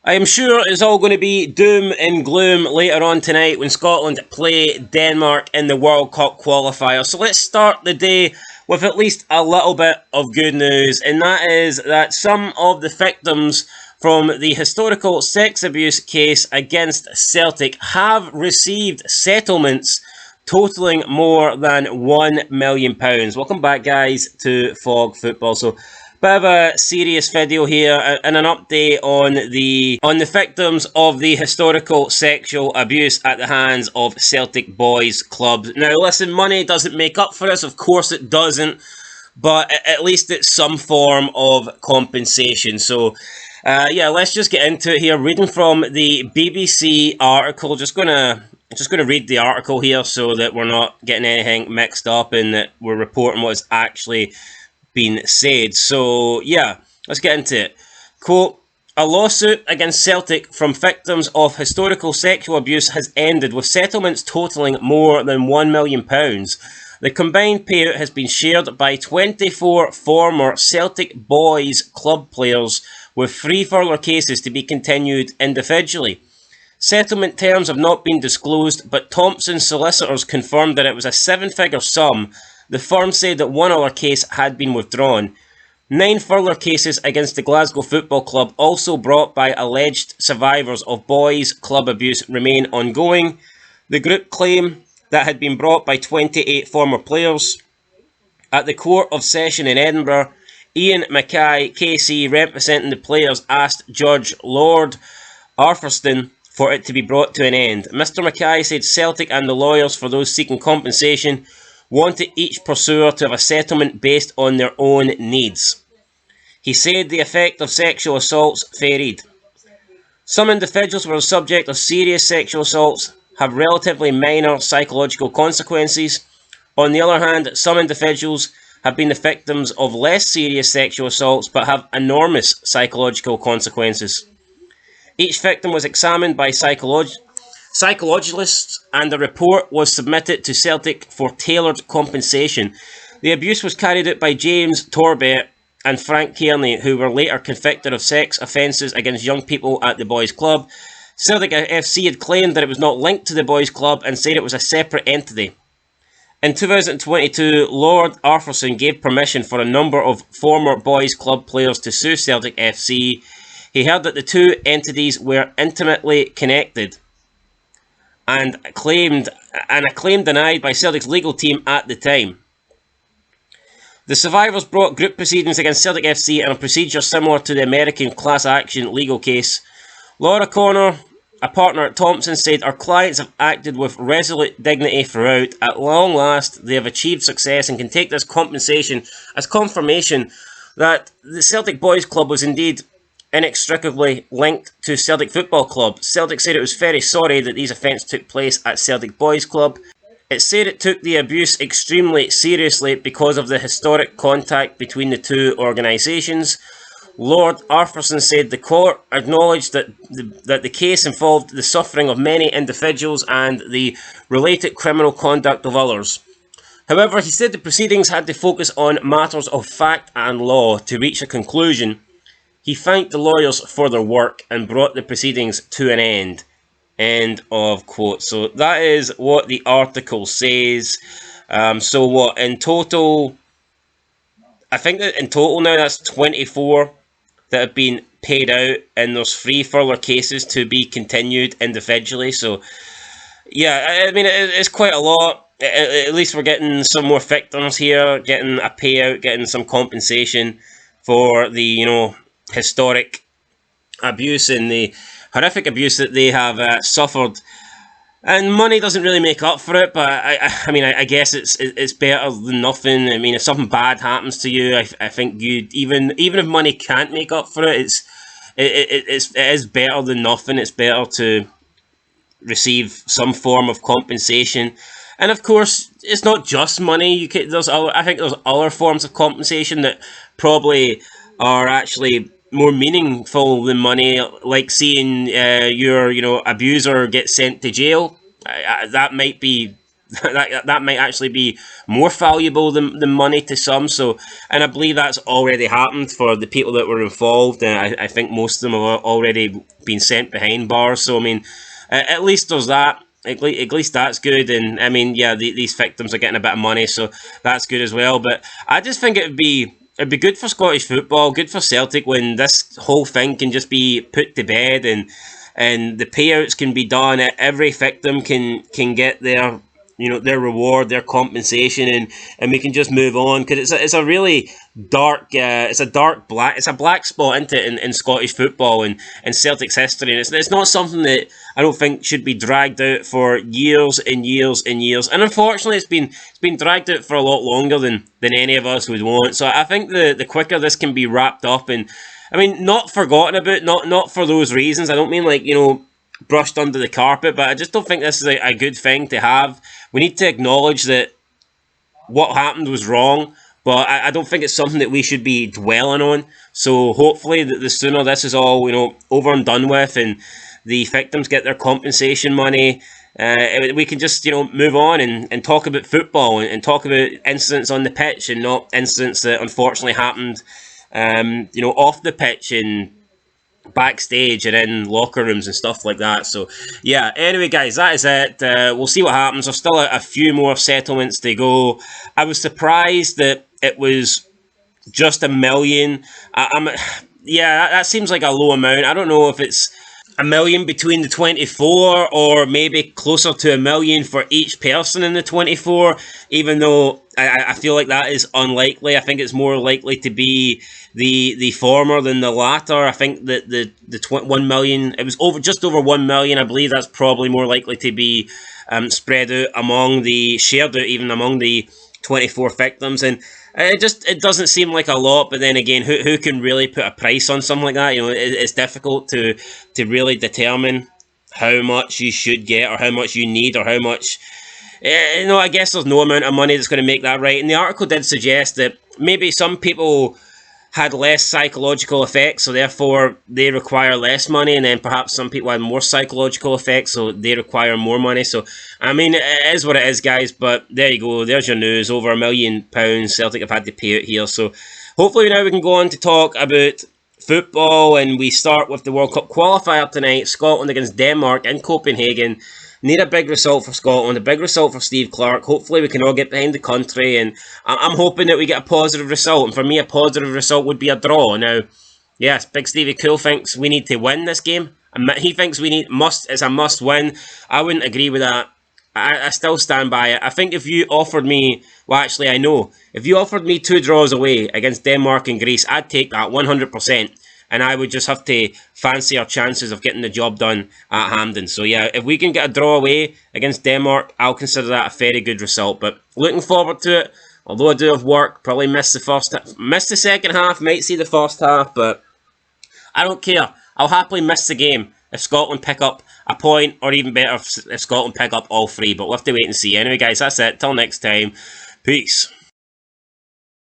I am sure it's all going to be doom and gloom later on tonight when Scotland play Denmark in the World Cup qualifier. So let's start the day with at least a little bit of good news, and that is that some of the victims from the historical sex abuse case against Celtic have received settlements totaling more than £1 million. Welcome back, guys, to Fog Football. So bit of a serious video here and an update on the victims of the historical sexual abuse at the hands of Celtic boys clubs. Now listen, money doesn't make up for this, of course it doesn't, but at least it's some form of compensation. So yeah, let's just get into it here. Reading from the BBC article, just gonna read the article here so that we're not getting anything mixed up and that we're reporting what's actually been said. So yeah, let's get into it. Quote, a lawsuit against Celtic from victims of historical sexual abuse has ended with settlements totalling more than £1 million. The combined payout has been shared by 24 former Celtic boys club players, with 3 further cases to be continued individually. Settlement terms have not been disclosed, but Thompson's solicitors confirmed that it was a 7-figure sum. The firm said that one other case had been withdrawn. 9 further cases against the Glasgow Football Club, also brought by alleged survivors of boys' club abuse, remain ongoing. The group claim that had been brought by 28 former players. At the Court of Session in Edinburgh, Ian Mackay, KC, representing the players, asked Judge Lord Arthurson for it to be brought to an end. Mr Mackay said Celtic and the lawyers for those seeking compensation wanted each pursuer to have a settlement based on their own needs. He said the effect of sexual assaults varied. Some individuals were the subject of serious sexual assaults, have relatively minor psychological consequences. On the other hand, some individuals have been the victims of less serious sexual assaults but have enormous psychological consequences. Each victim was examined by psychologists, and a report was submitted to Celtic for tailored compensation. The abuse was carried out by James Torbett and Frank Kearney, who were later convicted of sex offences against young people at the boys' club. Celtic FC had claimed that it was not linked to the boys' club and said it was a separate entity. In 2022, Lord Arthurson gave permission for a number of former boys' club players to sue Celtic FC. He held that the two entities were intimately connected, and a claim denied by Celtic's legal team at the time. The survivors brought group proceedings against Celtic FC in a procedure similar to the American class action legal case. Laura Connor, a partner at Thompson, said, our clients have acted with resolute dignity throughout. At long last, they have achieved success and can take this compensation as confirmation that the Celtic Boys Club was indeed inextricably linked to Celtic Football Club. Celtic said it was very sorry that these offences took place at Celtic Boys Club. It said it took the abuse extremely seriously because of the historic contact between the two organisations. Lord Arthurson said the court acknowledged that the case involved the suffering of many individuals and the related criminal conduct of others. However, he said the proceedings had to focus on matters of fact and law to reach a conclusion. He thanked the lawyers for their work and brought the proceedings to an end. End of quote. So that is what the article says. So what, in total, I think that in total now that's 24 that have been paid out, and there's 3 further cases to be continued individually. So yeah, I mean, it's quite a lot. At least we're getting some more victims here, getting a payout, getting some compensation for the, historic abuse and the horrific abuse that they have suffered. And money doesn't really make up for it, but I guess it's better than nothing. I mean, if something bad happens to you, I think you even if money can't make up for it, it is better than nothing. It's better to receive some form of compensation. And of course, it's not just money. I think there's other forms of compensation that probably are actually more meaningful than money, like seeing your abuser get sent to jail. That might be that might actually be more valuable than money to some. So, and I believe that's already happened for the people that were involved. And I think most of them have already been sent behind bars. So, I mean, at least there's that. At least that's good. And I mean, yeah, these victims are getting a bit of money, so that's good as well. But I just think it'd be good for Scottish football, good for Celtic when this whole thing can just be put to bed, and the payouts can be done. Every victim can get their reward, their compensation, and we can just move on, because it's a really dark it's a black spot into it in Scottish football and Celtic's history, and it's not something that I don't think should be dragged out for years and years and years. And unfortunately, it's been dragged out for a lot longer than any of us would want. So I think the quicker this can be wrapped up, and I mean, not forgotten about, not for those reasons. I don't mean like, brushed under the carpet, but I just don't think this is a good thing to have. We need to acknowledge that what happened was wrong, but I don't think it's something that we should be dwelling on. So hopefully the sooner this is all, over and done with, and the victims get their compensation money, we can just, move on and talk about football and talk about incidents on the pitch, and not incidents that unfortunately happened, off the pitch and backstage and in locker rooms and stuff like that. So yeah, anyway guys, that is it. We'll see what happens. There's still a few more settlements to go. I was surprised that it was just $1 million. Yeah, that seems like a low amount. I don't know if it's $1 million between the 24, or maybe closer to $1 million for each person in the 24, even though I feel like that is unlikely. I think it's more likely to be the former than the latter. I think that the 1 million, it was just over 1 million. I believe that's probably more likely to be spread out shared out even among the 24 victims. And it doesn't seem like a lot, but then again, who can really put a price on something like that? It's difficult to really determine how much you should get, or how much you need, or how much. I guess there's no amount of money that's going to make that right. And the article did suggest that maybe some people had less psychological effects, so therefore they require less money, and then perhaps some people had more psychological effects, so they require more money. So, I mean, it is what it is, guys, but there you go, there's your news. Over £1 million Celtic have had to pay out here. So hopefully now we can go on to talk about football, and we start with the World Cup qualifier tonight, Scotland against Denmark in Copenhagen. Need a big result for Scotland, a big result for Steve Clarke. Hopefully we can all get behind the country, and I'm hoping that we get a positive result. And for me, a positive result would be a draw. Now, yes, Big Stevie Cool thinks we need to win this game. He thinks it's a must win. I wouldn't agree with that. I still stand by it. I think if you offered me, I know, if you offered me 2 draws away against Denmark and Greece, I'd take that 100%. And I would just have to fancy our chances of getting the job done at Hampden. So yeah, if we can get a draw away against Denmark, I'll consider that a very good result. But looking forward to it. Although I do have work, probably miss the second half, might see the first half, but I don't care. I'll happily miss the game if Scotland pick up a point, or even better if Scotland pick up all 3. But we'll have to wait and see. Anyway guys, that's it. Till next time. Peace.